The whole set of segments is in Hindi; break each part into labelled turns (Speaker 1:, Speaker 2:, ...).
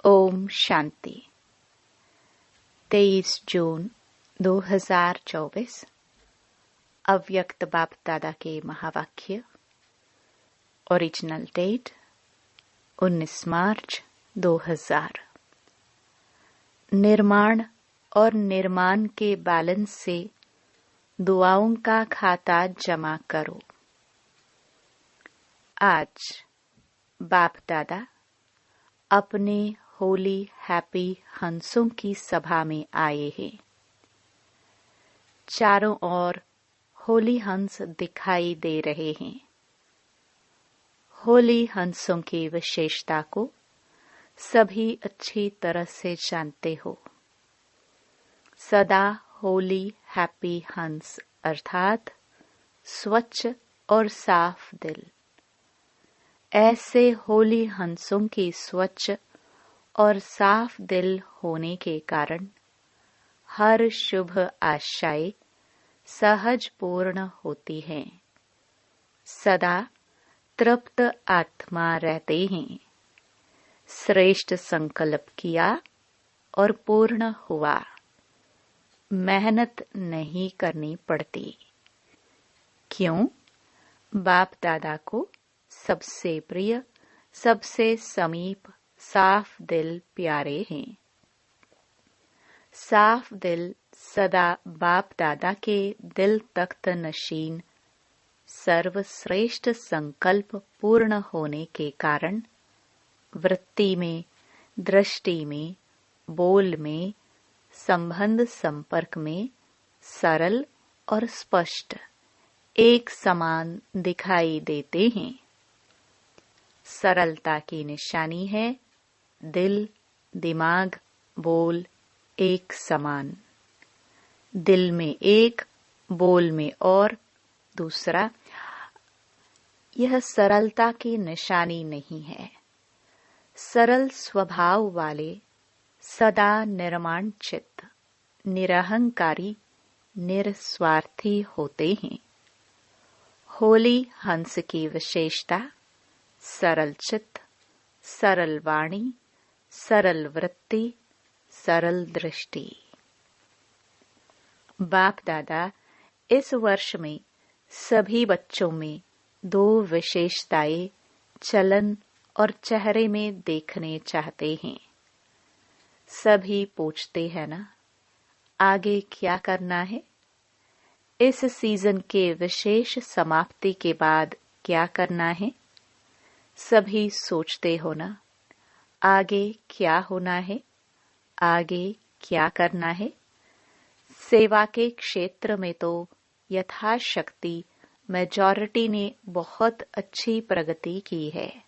Speaker 1: ओम शांति। 23 जून 2024 अव्यक्त बाप दादा के महावाक्य। ओरिजिनल डेट 19 मार्च 2000। निर्माण और निर्माण के बैलेंस से दुआओं का खाता जमा करो। आज बाप दादा अपने होली हैप्पी हंसों की सभा में आए हैं। चारों ओर होली हंस दिखाई दे रहे हैं। होली हंसों की विशेषता को सभी अच्छी तरह से जानते हो। सदा होली हैप्पी हंस अर्थात स्वच्छ और साफ दिल। ऐसे होली हंसों की स्वच्छ और साफ दिल होने के कारण हर शुभ आशाएं सहज पूर्ण होती हैं। सदा तृप्त आत्मा रहते हैं। श्रेष्ठ संकल्प किया और पूर्ण हुआ। मेहनत नहीं करनी पड़ती। क्यों? बाप दादा को सबसे प्रिय, सबसे समीप साफ दिल प्यारे हैं। साफ दिल सदा बाप दादा के दिल तख्त नशीन सर्वश्रेष्ठ संकल्प पूर्ण होने के कारण वृत्ति में, दृष्टि में, बोल में, संबंध संपर्क में सरल और स्पष्ट एक समान दिखाई देते हैं। सरलता की निशानी है दिल, दिमाग, बोल एक समान। दिल में एक, बोल में और दूसरा। यह सरलता की निशानी नहीं है। सरल स्वभाव वाले सदा निर्माण चित्त, निरहंकारी, निस्वार्थी होते हैं। होली हंस की विशेषता सरल चित्त, सरल वाणी, सरल वृत्ति, सरल दृष्टि। बाप दादा इस वर्ष में सभी बच्चों में दो विशेषताएं चलन और चेहरे में देखने चाहते हैं। सभी पूछते हैं ना, आगे क्या करना है? इस सीजन के विशेष समाप्ति के बाद क्या करना है? सभी सोचते हो ना, आगे क्या होना है, आगे क्या करना है? सेवा के क्षेत्र में तो यथाशक्ति मेजॉरिटी ने बहुत अच्छी प्रगति की है,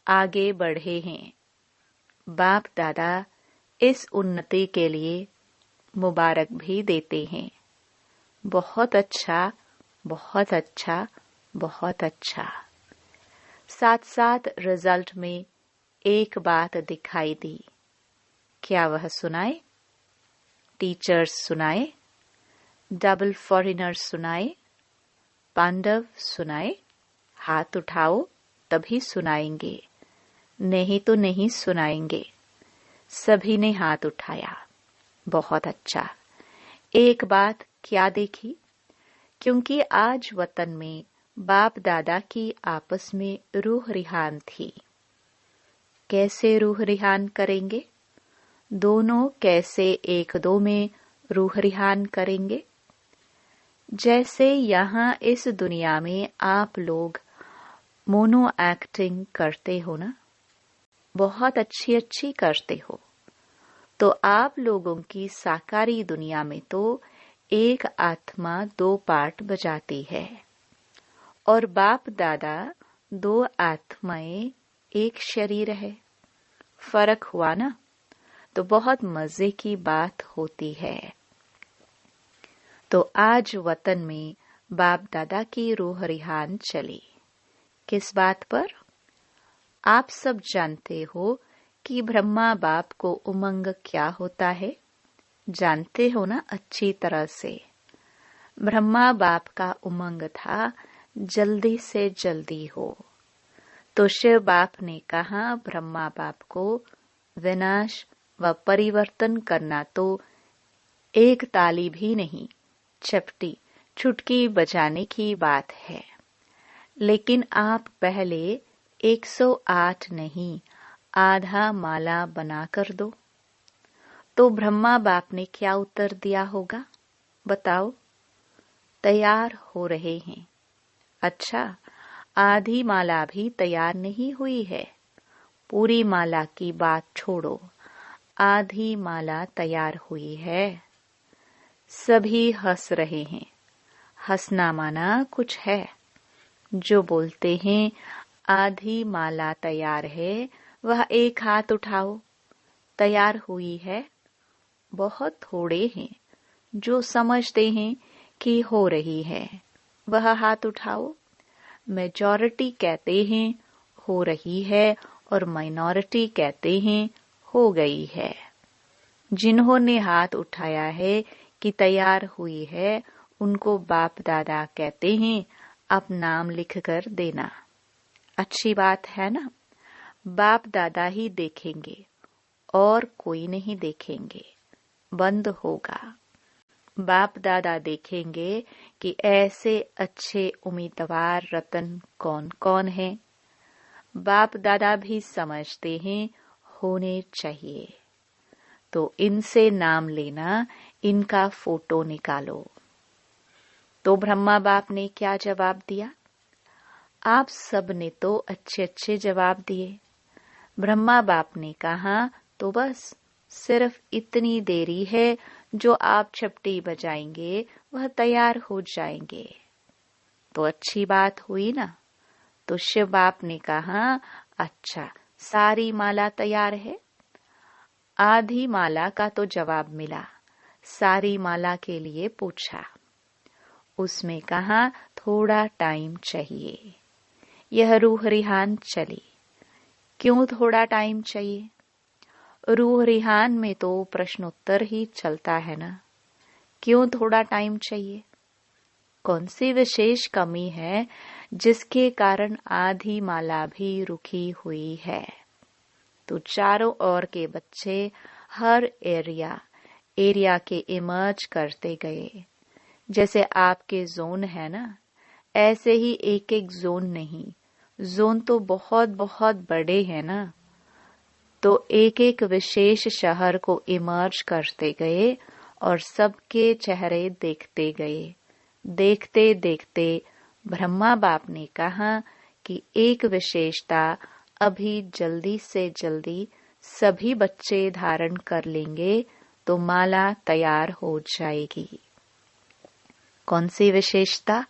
Speaker 1: आगे बढ़े हैं। बाप दादा इस उन्नति के लिए मुबारक भी देते हैं। बहुत अच्छा, बहुत अच्छा, बहुत अच्छा। साथ साथ रिजल्ट में एक बात दिखाई दी। क्या वह सुनाए? टीचर्स सुनाए, डबल फॉरेनर्स सुनाए, पांडव सुनाए? हाथ उठाओ तभी सुनाएंगे, नहीं तो नहीं सुनाएंगे। सभी ने हाथ उठाया। बहुत अच्छा। एक बात क्या देखी? क्योंकि आज वतन में बाप दादा की आपस में रूह रिहान थी। कैसे रूह रिहान करेंगे? दोनों कैसे एक दो में रूह रिहान करेंगे? जैसे यहाँ इस दुनिया में आप लोग मोनो एक्टिंग करते हो ना, बहुत अच्छी अच्छी करते हो, तो आप लोगों की साकारी दुनिया में तो एक आत्मा दो पार्ट बजाती है और बाप दादा दो आत्माएं एक शरीर है। फर्क हुआ ना? तो बहुत मजे की बात होती है। तो आज वतन में बाप दादा की रूह रिहान चली। किस बात पर? आप सब जानते हो कि ब्रह्मा बाप को उमंग क्या होता है? जानते हो ना अच्छी तरह से। ब्रह्मा बाप का उमंग था जल्दी से जल्दी हो। तो शिव बाप ने कहा ब्रह्मा बाप को विनाश व परिवर्तन करना तो एक ताली भी नहीं, चपटी चुटकी बजाने की बात है। लेकिन आप पहले 108 नहीं, आधा माला बनाकर दो। तो ब्रह्मा बाप ने क्या उत्तर दिया होगा, बताओ? तैयार हो रहे हैं। अच्छा, आधी माला भी तैयार नहीं हुई है। पूरी माला की बात छोड़ो, आधी माला तैयार हुई है। सभी हंस रहे हैं। हंसना माना कुछ है। जो बोलते हैं आधी माला तैयार है, वह एक हाथ उठाओ। तैयार हुई है? बहुत थोड़े हैं जो समझते हैं कि हो रही है, वह हाथ उठाओ। मेजॉरिटी कहते हैं हो रही है और माइनॉरिटी कहते हैं हो गई है। जिन्होंने हाथ उठाया है कि तैयार हुई है, उनको बाप दादा कहते हैं अब नाम लिख कर देना। अच्छी बात है ना? बाप दादा ही देखेंगे और कोई नहीं देखेंगे। बंद होगा। बाप दादा देखेंगे कि ऐसे अच्छे उम्मीदवार रतन कौन कौन है। बाप दादा भी समझते हैं होने चाहिए, तो इनसे नाम लेना, इनका फोटो निकालो। तो ब्रह्मा बाप ने क्या जवाब दिया? आप सब ने तो अच्छे अच्छे जवाब दिए। ब्रह्मा बाप ने कहा तो बस सिर्फ इतनी देरी है, जो आप चपटी बजाएंगे वह तैयार हो जाएंगे। तो अच्छी बात हुई ना? तो शिव बाप ने कहा अच्छा, सारी माला तैयार है? आधी माला का तो जवाब मिला, सारी माला के लिए पूछा। उसमें कहा थोड़ा टाइम चाहिए। यह रूह रिहान चली। क्यों थोड़ा टाइम चाहिए? रूह रिहान में तो प्रश्नोत्तर ही चलता है ना। क्यों थोड़ा टाइम चाहिए? कौन सी विशेष कमी है जिसके कारण आधी माला भी रुकी हुई है? तो चारों ओर के बच्चे हर एरिया के इमर्ज करते गए। जैसे आपके जोन है ना, ऐसे ही एक एक जोन नहीं, जोन तो बहुत बहुत बड़े हैं ना। तो एक एक विशेष शहर को इमर्ज करते गए और सबके चेहरे देखते गए। देखते देखते ब्रह्मा बाप ने कहा कि एक विशेषता अभी जल्दी से जल्दी सभी बच्चे धारण कर लेंगे तो माला तैयार हो जाएगी। कौन सी विशेषता?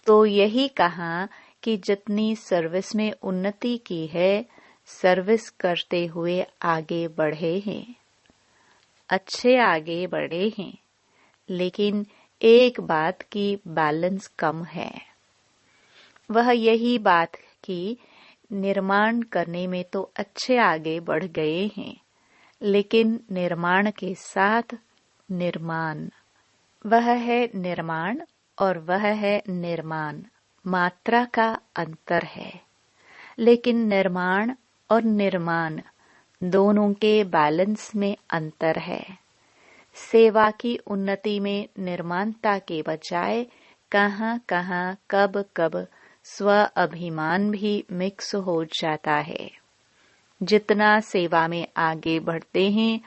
Speaker 1: तो यही कहा कि जितनी सर्विस में उन्नति की है, सर्विस करते हुए आगे बढ़े हैं, अच्छे आगे बढ़े हैं, लेकिन एक बात की बैलेंस कम है। वह यही बात कि निर्माण करने में तो अच्छे आगे बढ़ गए हैं, लेकिन निर्माण के साथ निर्माण, वह है निर्माण और वह है निर्माण, मात्रा का अंतर है। लेकिन निर्माण और निर्माण दोनों के बैलेंस में अंतर है। सेवा की उन्नति में निर्माणता के बजाय कहाँ कहाँ कब कब स्व अभिमान भी मिक्स हो जाता है। जितना सेवा में आगे बढ़ते हैं,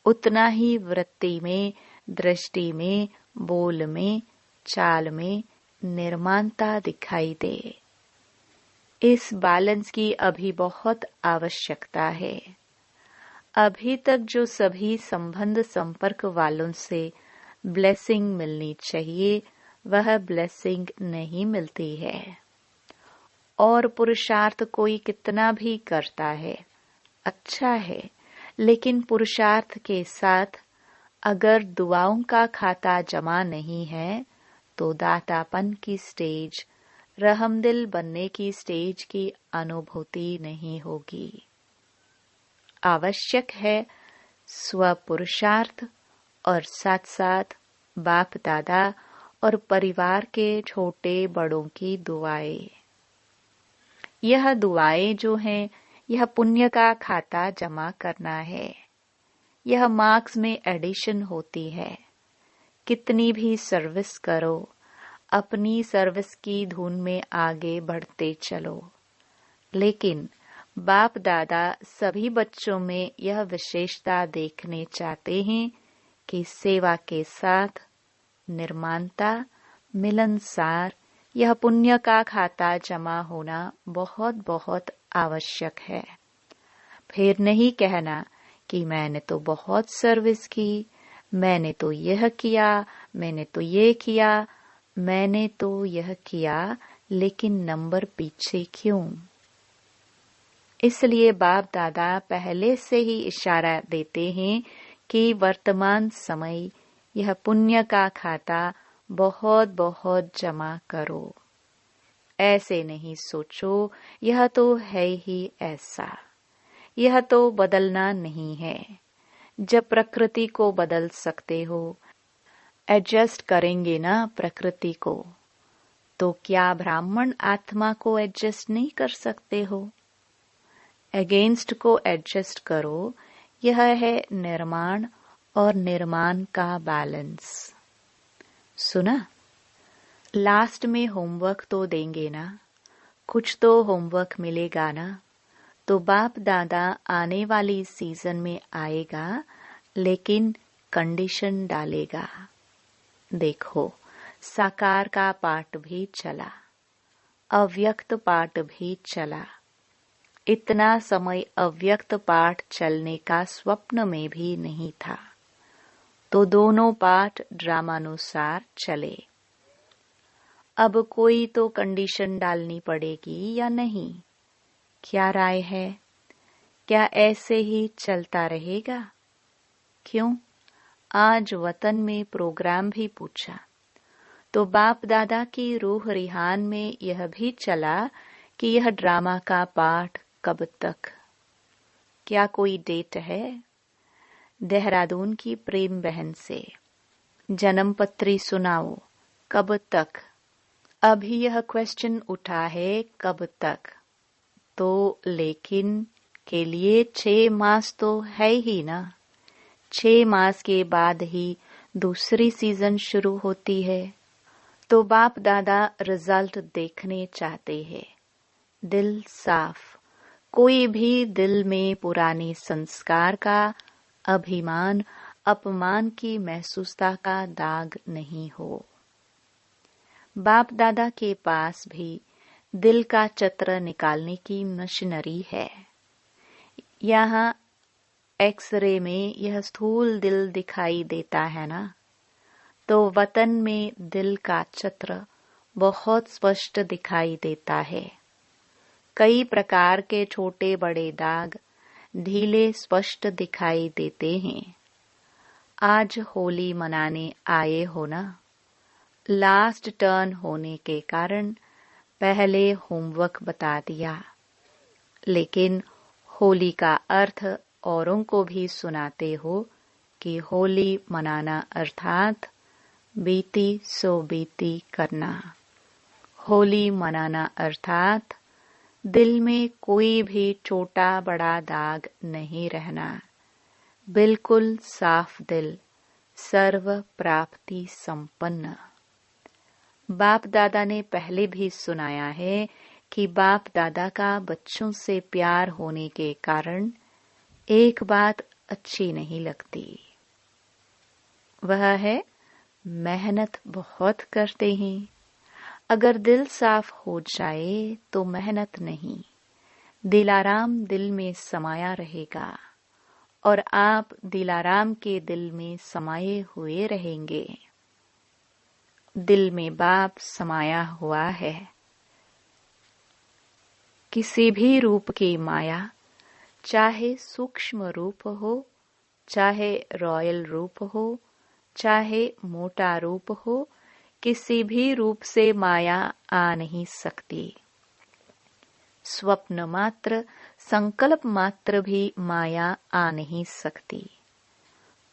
Speaker 1: उतना ही वृत्ति में, दृष्टि में, बोल में, चाल में निर्माणता दिखाई दे। इस बैलेंस की अभी बहुत आवश्यकता है। अभी तक जो सभी संबंध संपर्क वालों से ब्लेसिंग मिलनी चाहिए, वह ब्लेसिंग नहीं मिलती है। और पुरुषार्थ कोई कितना भी करता है, अच्छा है, लेकिन पुरुषार्थ के साथ अगर दुआओं का खाता जमा नहीं है, तो दातापन की स्टेज, रहमदिल बनने की स्टेज की अनुभूति नहीं होगी। आवश्यक है स्व पुरुषार्थ और साथ साथ बाप दादा और परिवार के छोटे बड़ों की दुआएं। यह दुआएं जो हैं, यह पुण्य का खाता जमा करना है। यह मार्क्स में एडिशन होती है। कितनी भी सर्विस करो, अपनी सर्विस की धुन में आगे बढ़ते चलो। लेकिन बाप दादा सभी बच्चों में यह विशेषता देखने चाहते हैं कि सेवा के साथ निर्माणता, मिलनसार यह पुण्य का खाता जमा होना बहुत बहुत आवश्यक है। फिर नहीं कहना कि मैंने तो बहुत सर्विस की, मैंने तो यह किया, मैंने तो ये किया, मैंने तो यह किया, लेकिन नंबर पीछे क्यों? इसलिए बाप दादा पहले से ही इशारा देते हैं कि वर्तमान समय यह पुण्य का खाता बहुत बहुत जमा करो। ऐसे नहीं सोचो यह तो है ही ऐसा, यह तो बदलना नहीं है। जब प्रकृति को बदल सकते हो, एडजस्ट करेंगे ना प्रकृति को, तो क्या ब्राह्मण आत्मा को एडजस्ट नहीं कर सकते हो? अगेंस्ट को एडजस्ट करो। यह है निर्माण और निर्माण का बैलेंस। सुना? लास्ट में होमवर्क तो देंगे ना, कुछ तो होमवर्क मिलेगा ना। तो बाप दादा आने वाली सीजन में आएगा, लेकिन कंडीशन डालेगा। देखो, साकार का पाठ भी चला, अव्यक्त पाठ भी चला। इतना समय अव्यक्त पाठ चलने का स्वप्न में भी नहीं था। तो दोनों पाठ ड्रामानुसार चले। अब कोई तो कंडीशन डालनी पड़ेगी या नहीं? क्या राय है? क्या ऐसे ही चलता रहेगा? क्यों? आज वतन में प्रोग्राम भी पूछा तो बाप दादा की रूह रिहान में यह भी चला कि यह ड्रामा का पाठ कब तक? क्या कोई डेट है? देहरादून की प्रेम बहन से जन्म पत्री सुनाओ, कब तक? अभी यह क्वेश्चन उठा है, कब तक? तो लेकिन के लिए 6 मास तो है ही ना। 6 मास के बाद ही दूसरी सीजन शुरू होती है। तो बाप दादा रिजल्ट देखने चाहते हैं। दिल साफ, कोई भी दिल में पुराने संस्कार का, अभिमान, अपमान की महसूसता का दाग नहीं हो। बाप दादा के पास भी दिल का चित्र निकालने की मशीनरी है। यहाँ एक्सरे में यह स्थूल दिल दिखाई देता है ना, तो वतन में दिल का चित्र बहुत स्पष्ट दिखाई देता है। कई प्रकार के छोटे बड़े दाग ढीले स्पष्ट दिखाई देते हैं। आज होली मनाने आए हो ना, लास्ट टर्न होने के कारण पहले होमवर्क बता दिया, लेकिन होली का अर्थ औरों को भी सुनाते हो कि होली मनाना अर्थात बीती सो बीती करना। होली मनाना अर्थात दिल में कोई भी छोटा बड़ा दाग नहीं रहना, बिल्कुल साफ दिल, सर्व प्राप्ति संपन्न। बाप दादा ने पहले भी सुनाया है कि बाप दादा का बच्चों से प्यार होने के कारण एक बात अच्छी नहीं लगती। वह है मेहनत बहुत करते हैं। अगर दिल साफ हो जाए तो मेहनत नहीं, दिलाराम दिल में समाया रहेगा और आप दिलाराम के दिल में समाये हुए रहेंगे। दिल में बाप समाया हुआ है। किसी भी रूप की माया, चाहे सूक्ष्म रूप हो, चाहे रॉयल रूप हो, चाहे मोटा रूप हो, किसी भी रूप से माया आ नहीं सकती। स्वप्न मात्र, संकल्प मात्र भी माया आ नहीं सकती।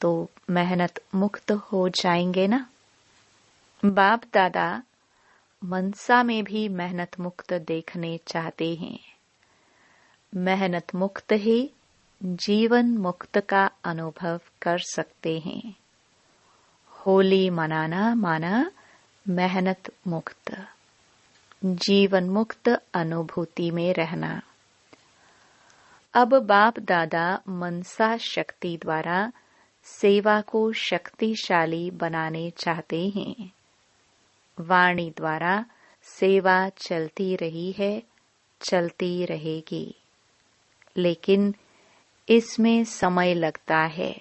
Speaker 1: तो मेहनत मुक्त हो जाएंगे ना। बाप दादा मनसा में भी मेहनत मुक्त देखने चाहते हैं। मेहनत मुक्त ही जीवन मुक्त का अनुभव कर सकते हैं। होली मनाना माना मेहनत मुक्त, जीवन मुक्त अनुभूति में रहना। अब बाप दादा मनसा शक्ति द्वारा सेवा को शक्तिशाली बनाने चाहते हैं। वाणी द्वारा सेवा चलती रही है, चलती रहेगी, लेकिन इसमें समय लगता है।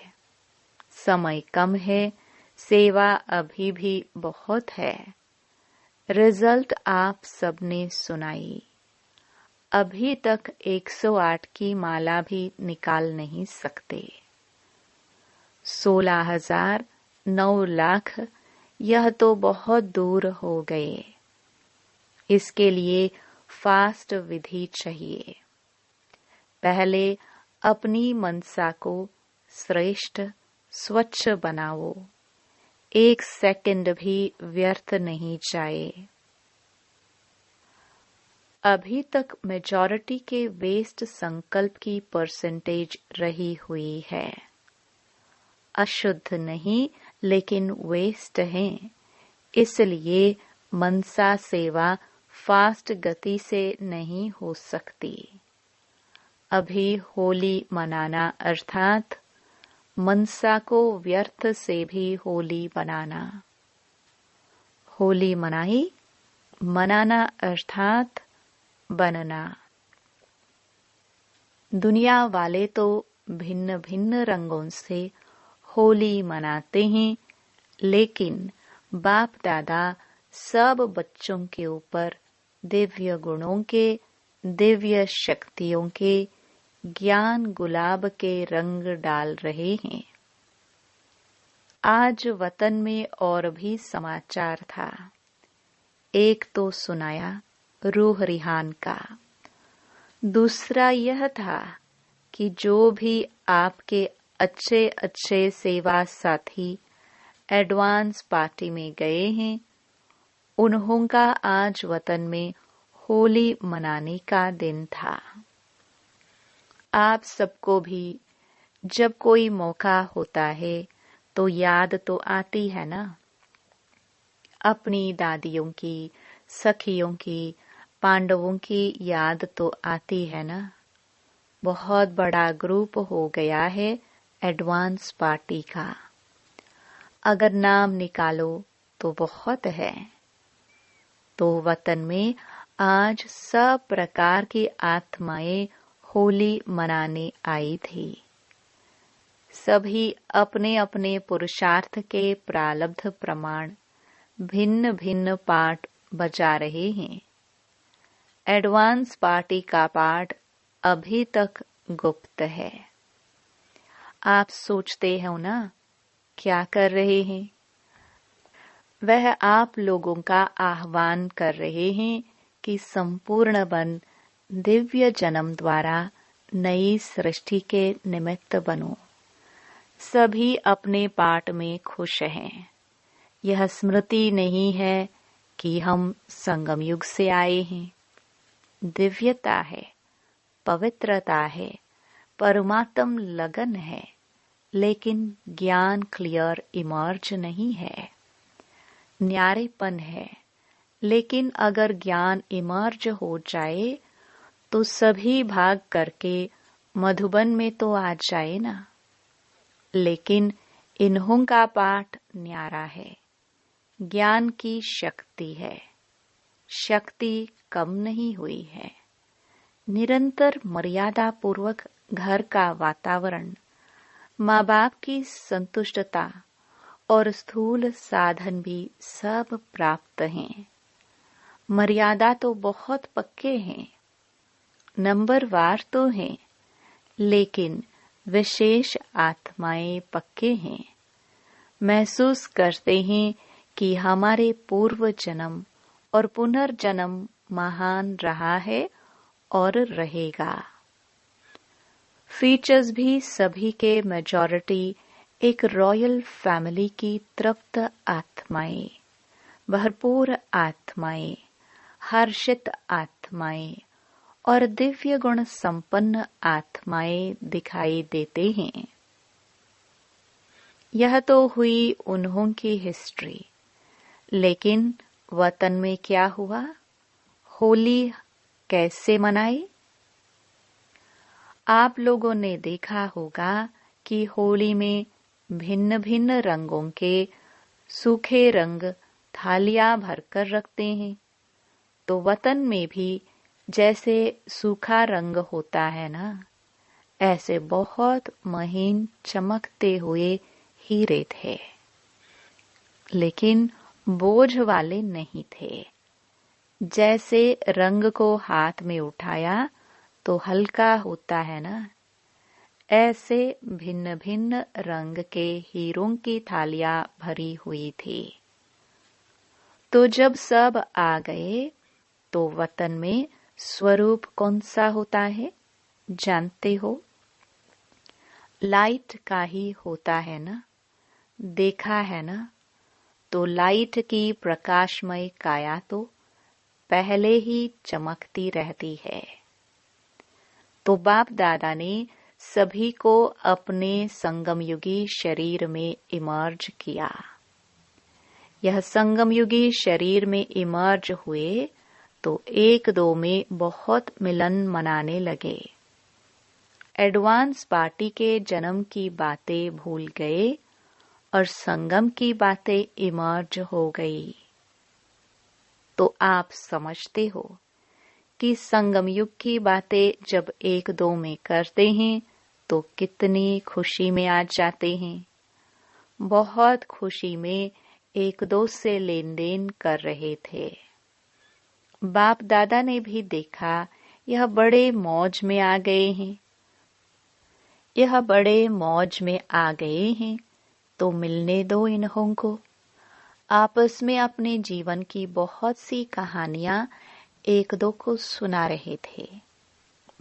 Speaker 1: समय कम है, सेवा अभी भी बहुत है। रिजल्ट आप सबने सुनाई। अभी तक 108 की माला भी निकाल नहीं सकते। 16,000, 9 लाख, यह तो बहुत दूर हो गए। इसके लिए फास्ट विधि चाहिए। पहले अपनी मनसा को श्रेष्ठ स्वच्छ बनाओ। 1 सेकंड भी व्यर्थ नहीं जाए। अभी तक मेजॉरिटी के वेस्ट संकल्प की परसेंटेज रही हुई है। अशुद्ध नहीं, लेकिन वेस्ट हैं। इसलिए मनसा सेवा फास्ट गति से नहीं हो सकती। अभी होली मनाना अर्थात मनसा को व्यर्थ से भी होली बनाना। होली मनाई, मनाना अर्थात बनना। दुनिया वाले तो भिन्न भिन्न रंगों से होली मनाते हैं, लेकिन बाप दादा सब बच्चों के ऊपर दिव्य गुणों के, दिव्य शक्तियों के, ज्ञान गुलाब के रंग डाल रहे हैं। आज वतन में और भी समाचार था। एक तो सुनाया रूह रिहान का। दूसरा यह था कि जो भी आपके अच्छे अच्छे सेवा साथी एडवांस पार्टी में गए हैं, उन्हों का आज वतन में होली मनाने का दिन था। आप सबको भी जब कोई मौका होता है तो याद तो आती है ना, अपनी दादियों की, सखियों की, पांडवों की याद तो आती है ना। बहुत बड़ा ग्रुप हो गया है एडवांस पार्टी का। अगर नाम निकालो तो बहुत है। तो वतन में आज सब प्रकार की आत्माएं होली मनाने आई थी। सभी अपने अपने पुरुषार्थ के प्रारब्ध प्रमाण भिन्न भिन्न पाठ बजा रहे हैं। एडवांस पार्टी का पाठ अभी तक गुप्त है। आप सोचते हो ना क्या कर रहे हैं? वह आप लोगों का आह्वान कर रहे हैं कि संपूर्ण बन दिव्य जन्म द्वारा नई सृष्टि के निमित्त बनो। सभी अपने पाठ में खुश हैं। यह स्मृति नहीं है कि हम संगम युग से आए हैं। दिव्यता है, पवित्रता है, परमात्म लगन है, लेकिन ज्ञान क्लियर इमर्ज नहीं है। न्यारेपन है, लेकिन अगर ज्ञान इमर्ज हो जाए तो सभी भाग करके मधुबन में तो आ जाए ना। लेकिन इन्हों का पाठ न्यारा है। ज्ञान की शक्ति है। शक्ति कम नहीं हुई है। निरंतर मर्यादा पूर्वक घर का वातावरण, माँ बाप की संतुष्टता और स्थूल साधन भी सब प्राप्त हैं। मर्यादा तो बहुत पक्के हैं, नंबरवार तो हैं, लेकिन विशेष आत्माएं पक्के हैं। महसूस करते हैं कि हमारे पूर्व जन्म और पुनर्जन्म महान रहा है और रहेगा। फीचर्स भी सभी के मेजॉरिटी एक रॉयल फैमिली की तृप्त आत्माएं, भरपूर आत्माएं, हर्षित आत्माएं और दिव्य गुण संपन्न आत्माएं दिखाई देते हैं। यह तो हुई उन्हों की हिस्ट्री, लेकिन वतन में क्या हुआ? होली कैसे मनाई? आप लोगों ने देखा होगा कि होली में भिन्न भिन्न रंगों के सूखे रंग थालियां भरकर रखते हैं। तो वतन में भी जैसे सूखा रंग होता है ना, ऐसे बहुत महीन चमकते हुए हीरे थे, लेकिन बोझ वाले नहीं थे। जैसे रंग को हाथ में उठाया तो हल्का होता है ना, ऐसे भिन्न भिन्न रंग के हीरों की थालियां भरी हुई थी। तो जब सब आ गए तो वतन में स्वरूप कौन सा होता है जानते हो? लाइट का ही होता है ना, देखा है ना। तो लाइट की प्रकाशमय काया तो पहले ही चमकती रहती है। तो बाप दादा ने सभी को अपने संगमयुगी शरीर में इमर्ज किया। यह संगमयुगी शरीर में इमर्ज हुए तो एक दो में बहुत मिलन मनाने लगे। एडवांस पार्टी के जन्म की बातें भूल गए और संगम की बातें इमर्ज हो गई। तो आप समझते हो कि संगम युग की बातें जब एक दो में करते हैं तो कितनी खुशी में आ जाते हैं। बहुत खुशी में एक दो से लेन देन कर रहे थे। बाप दादा ने भी देखा यह बड़े मौज में आ गए हैं। यह बड़े मौज में आ गए हैं तो मिलने दो इन्हों को। आपस में अपने जीवन की बहुत सी कहानियां एक दो को सुना रहे थे।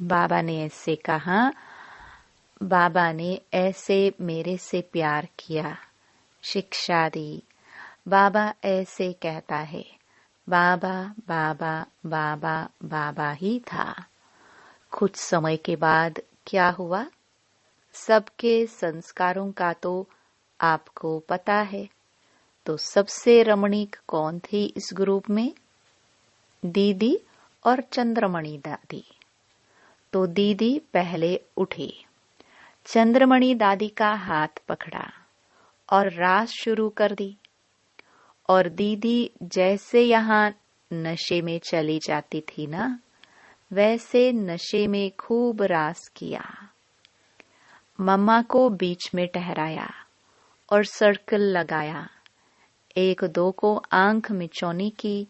Speaker 1: बाबा ने ऐसे कहा, बाबा ने ऐसे मेरे से प्यार किया, शिक्षा दी। बाबा ऐसे कहता है, बाबा बाबा बाबा बाबा ही था। कुछ समय के बाद क्या हुआ? सबके संस्कारों का तो आपको पता है। तो सबसे रमणीक कौन थी इस ग्रुप में? दीदी और चंद्रमणि दादी। तो दीदी पहले उठी, चंद्रमणि दादी का हाथ पकड़ा और रास शुरू कर दी। और दीदी जैसे यहाँ नशे में चली जाती थी ना, वैसे नशे में खूब रास किया। मम्मा को बीच में ठहराया और सर्कल लगाया। एक दो को आंख मिचौनी की,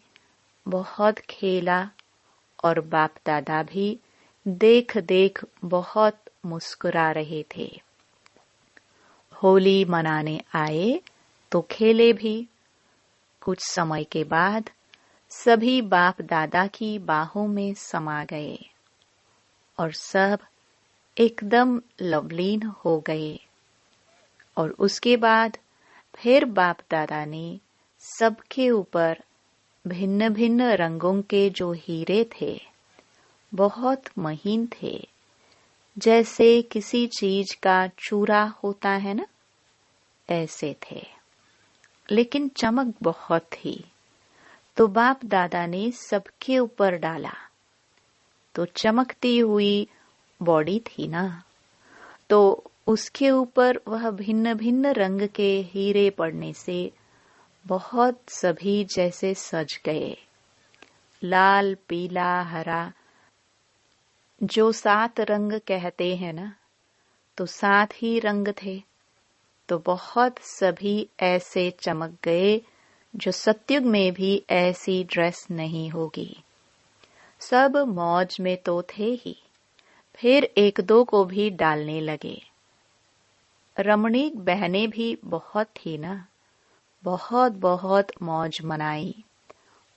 Speaker 1: बहुत खेला। और बाप दादा भी देख देख बहुत मुस्कुरा रहे थे। होली मनाने आए तो खेले भी। कुछ समय के बाद सभी बाप दादा की बाहों में समा गए और सब एकदम लवलीन हो गए। और उसके बाद फिर बाप दादा ने सबके ऊपर भिन्न भिन्न रंगों के जो हीरे थे, बहुत महीन थे, जैसे किसी चीज का चूरा होता है ना, ऐसे थे, लेकिन चमक बहुत थी। तो बाप दादा ने सबके ऊपर डाला तो चमकती हुई बॉडी थी ना, तो उसके ऊपर वह भिन्न भिन्न रंग के हीरे पड़ने से बहुत सभी जैसे सज गए। लाल, पीला, हरा, जो 7 रंग कहते हैं ना, तो 7 ही रंग थे। तो बहुत सभी ऐसे चमक गए जो सतयुग में भी ऐसी ड्रेस नहीं होगी। सब मौज में तो थे ही, फिर एक दो को भी डालने लगे। रमणीक बहनें भी बहुत थी ना, बहुत बहुत मौज मनाई।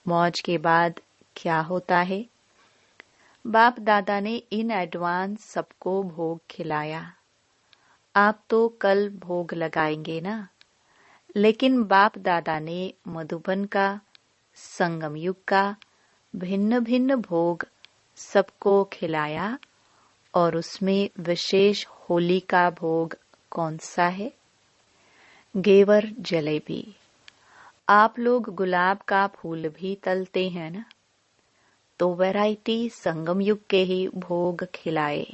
Speaker 1: मौज के बाद क्या होता है? बाप दादा ने इन एडवांस सबको भोग खिलाया। आप तो कल भोग लगाएंगे ना, लेकिन बाप दादा ने मधुबन का, संगम युग का भिन्न भिन्न भोग सबको खिलाया और उसमें विशेष होली का भोग कौन सा है? घेवर जलेबी। आप लोग गुलाब का फूल भी तलते हैं ना, तो वैरायटी संगम युग के ही भोग खिलाए।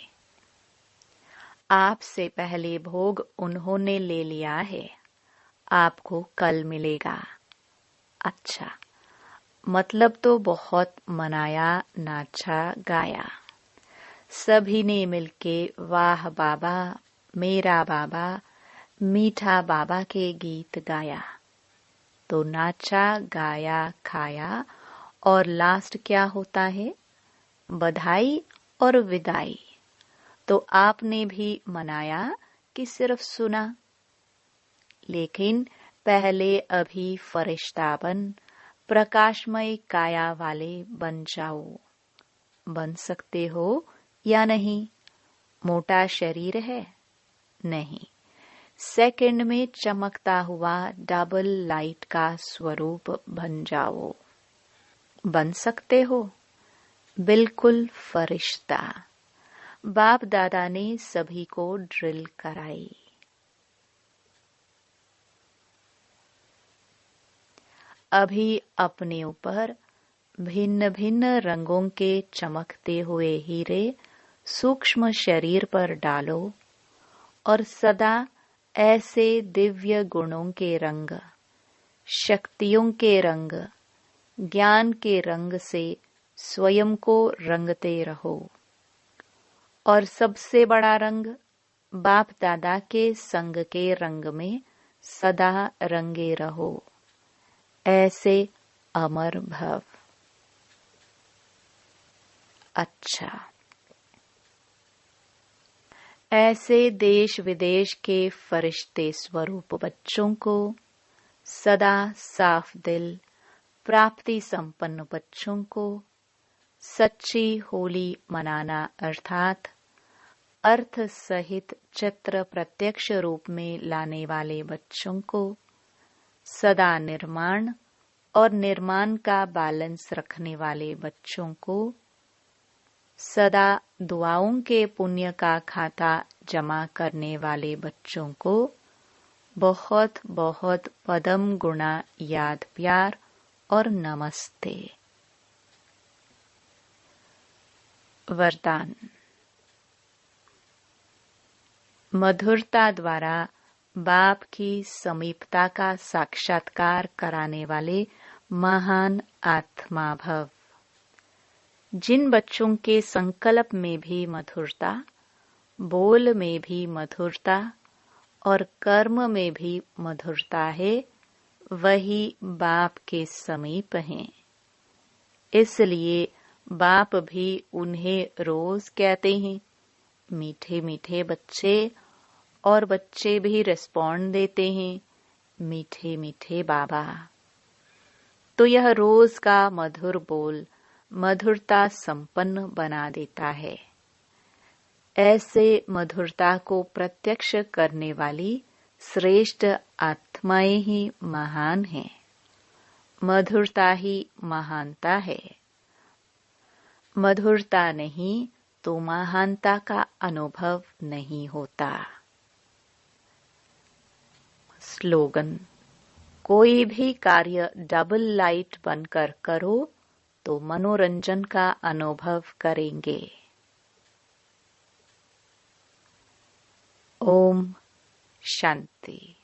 Speaker 1: आपसे पहले भोग उन्होंने ले लिया है, आपको कल मिलेगा। अच्छा, मतलब तो बहुत मनाया, नाचा, गाया। सभी ने मिलके वाह बाबा, मेरा बाबा, मीठा बाबा के गीत गाया। तो नाचा, गाया, खाया और लास्ट क्या होता है? बधाई और विदाई। तो आपने भी मनाया कि सिर्फ सुना? लेकिन पहले अभी फरिश्ता बन, प्रकाशमय काया वाले बन जाओ। बन सकते हो या नहीं? मोटा शरीर है? नहीं। सेकंड में चमकता हुआ डबल लाइट का स्वरूप बन जाओ। बन सकते हो? बिल्कुल फरिश्ता। बाप दादा ने सभी को ड्रिल कराई। अभी अपने ऊपर भिन्न भिन्न रंगों के चमकते हुए हीरे सूक्ष्म शरीर पर डालो और सदा ऐसे दिव्य गुणों के रंग, शक्तियों के रंग, ज्ञान के रंग से स्वयं को रंगते रहो। और सबसे बड़ा रंग, बाप दादा के संग के रंग में सदा रंगे रहो। ऐसे अमर भव। अच्छा, ऐसे देश विदेश के फरिश्ते स्वरूप बच्चों को, सदा साफ दिल प्राप्ति संपन्न बच्चों को, सच्ची होली मनाना अर्थात अर्थ सहित चित्र प्रत्यक्ष रूप में लाने वाले बच्चों को, सदा निर्माण और निर्माण का बैलेंस रखने वाले बच्चों को, सदा दुआओं के पुण्य का खाता जमा करने वाले बच्चों को बहुत बहुत पदम गुणा याद प्यार और नमस्ते। वरदान। मधुरता द्वारा बाप की समीपता का साक्षात्कार कराने वाले महान आत्मा भव। जिन बच्चों के संकल्प में भी मधुरता, बोल में भी मधुरता और कर्म में भी मधुरता है, वही बाप के समीप हैं। इसलिए बाप भी उन्हें रोज कहते हैं, मीठे मीठे बच्चे, और बच्चे भी रिस्पॉन्ड देते हैं, मीठे मीठे बाबा। तो यह रोज का मधुर बोल मधुरता संपन्न बना देता है। ऐसे मधुरता को प्रत्यक्ष करने वाली श्रेष्ठ आत्माएं ही महान हैं। मधुरता ही महानता है। मधुरता नहीं तो महानता का अनुभव नहीं होता। स्लोगन। कोई भी कार्य डबल लाइट बनकर करो तो मनोरंजन का अनुभव करेंगे। ओम शांति।